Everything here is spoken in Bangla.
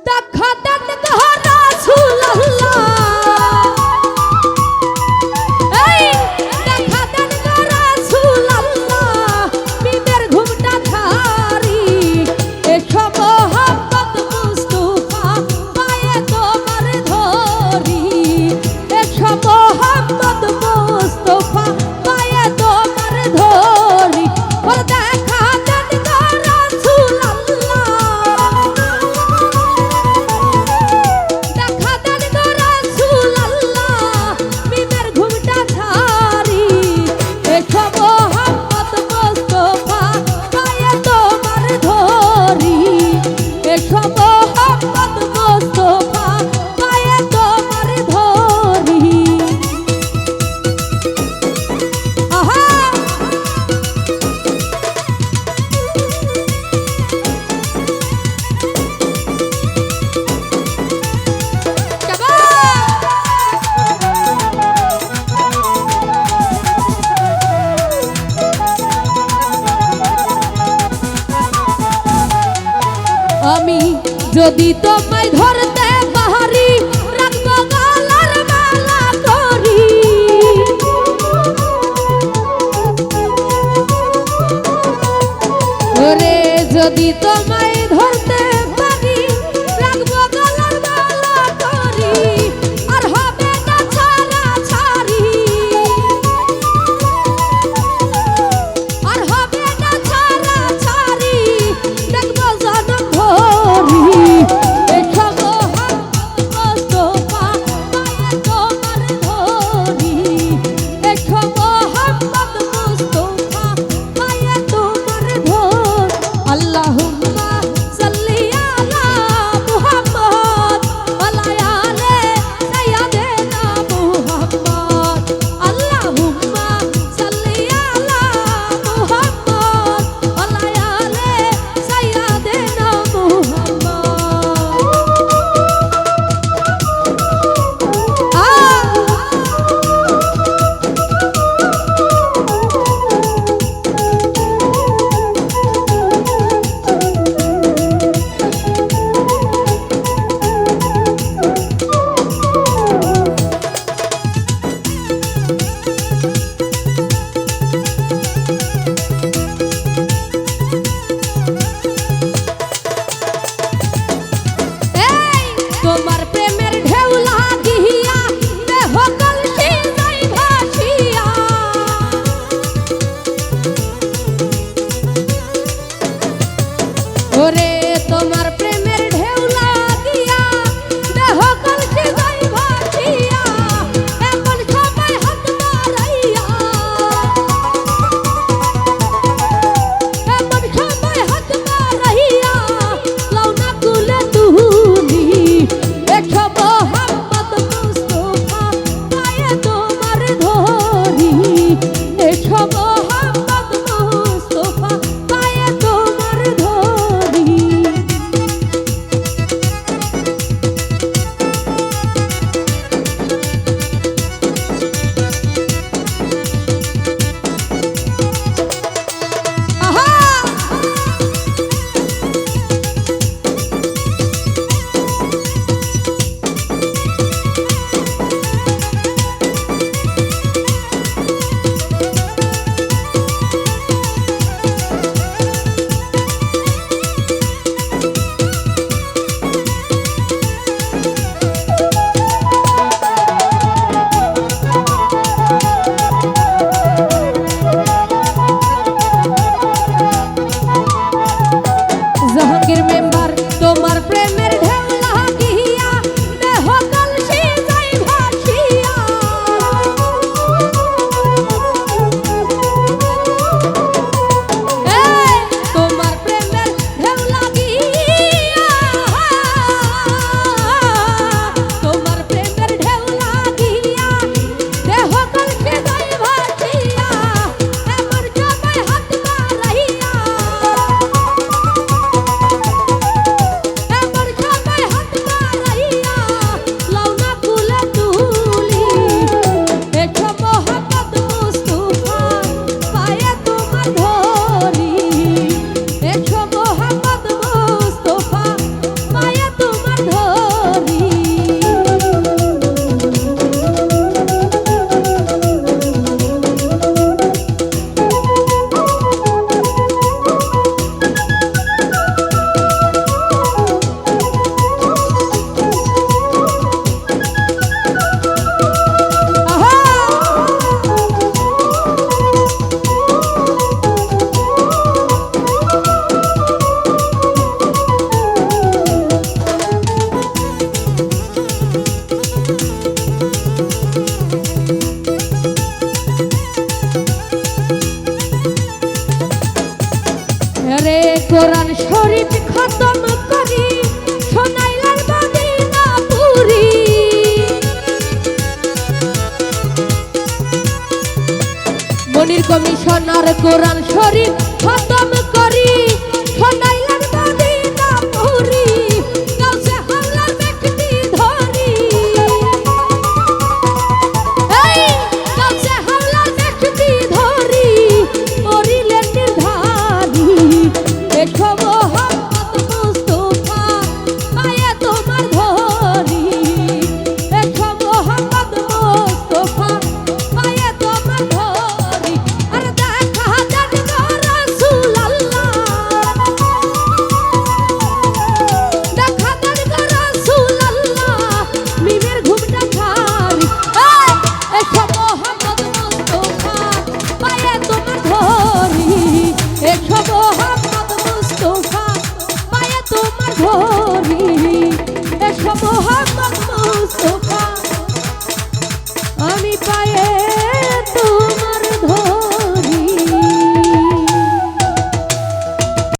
দেখা দেন গো রাসূলুল্লাহ, এই দেখা দেন গো রাসূলুল্লাহ, মিমের ঘুমটা ছাড়ি এসো মোহাম্মদ মুস্তাফা পায়ে তোমার ধরি, এসো মোহাম্মদ মুস্তাফা পায়ে তোমার ধরি। বল দেখা দেন গো রাসূলুল্লাহ, দেখা দেন গো রাসূলুল্লাহ, মিমের ঘুমটা ছাড়ি এসো মোহাম্মদ মুস্তাফা পায়ে তোমার ধরি, এসো মোহাম্মদ মুস্তাফা পায়ে তোমার ধরি। আহা আমি যদি তোমায় ধরতে পারি রাখবো গলার মালা করি, ওরে যদি তোমায় ধরতে পারি রাখবো গলার মালা করি, আর হবে না ছাড়া ছাড়ি, আর হবে না ছাড়া ছাড়ি, দেখবো জনম ভরি এসো মোহাম্মদ মুস্তাফা পায়ে তোমার ধরি, এসো মোহাম্মদ মুস্তাফা পায়ে তোমার ধরি। আল্লাহুম্মা সোনার কোরআন শরীফ খতম করি শোনাইলেন মদিনা পুরি গাউসে হাওলার ব্যক্তি ধরি এই গাউসে হাওলার ব্যক্তি ধরি মরিলেন নির্ধারি দেখো মোহাম্মদ মুস্তাফা পায়ে তোমার ধরি দেখো মোহাম্মদ মুস্তাফা পায়ে তোমার ধরি আর দেখা দেন গো রাসূলুল্লাহ দেখা দেন গো রাসূলুল্লাহ মিমের ঘুমটা ছাড়ি দেখো মোহাম্মদ মুস্তাফা পায়ে তোমার ধরি দেখো মোহাম্মদ মুস্তাফা পায়ে তোমার ধরি দেখো মোহাম্মদ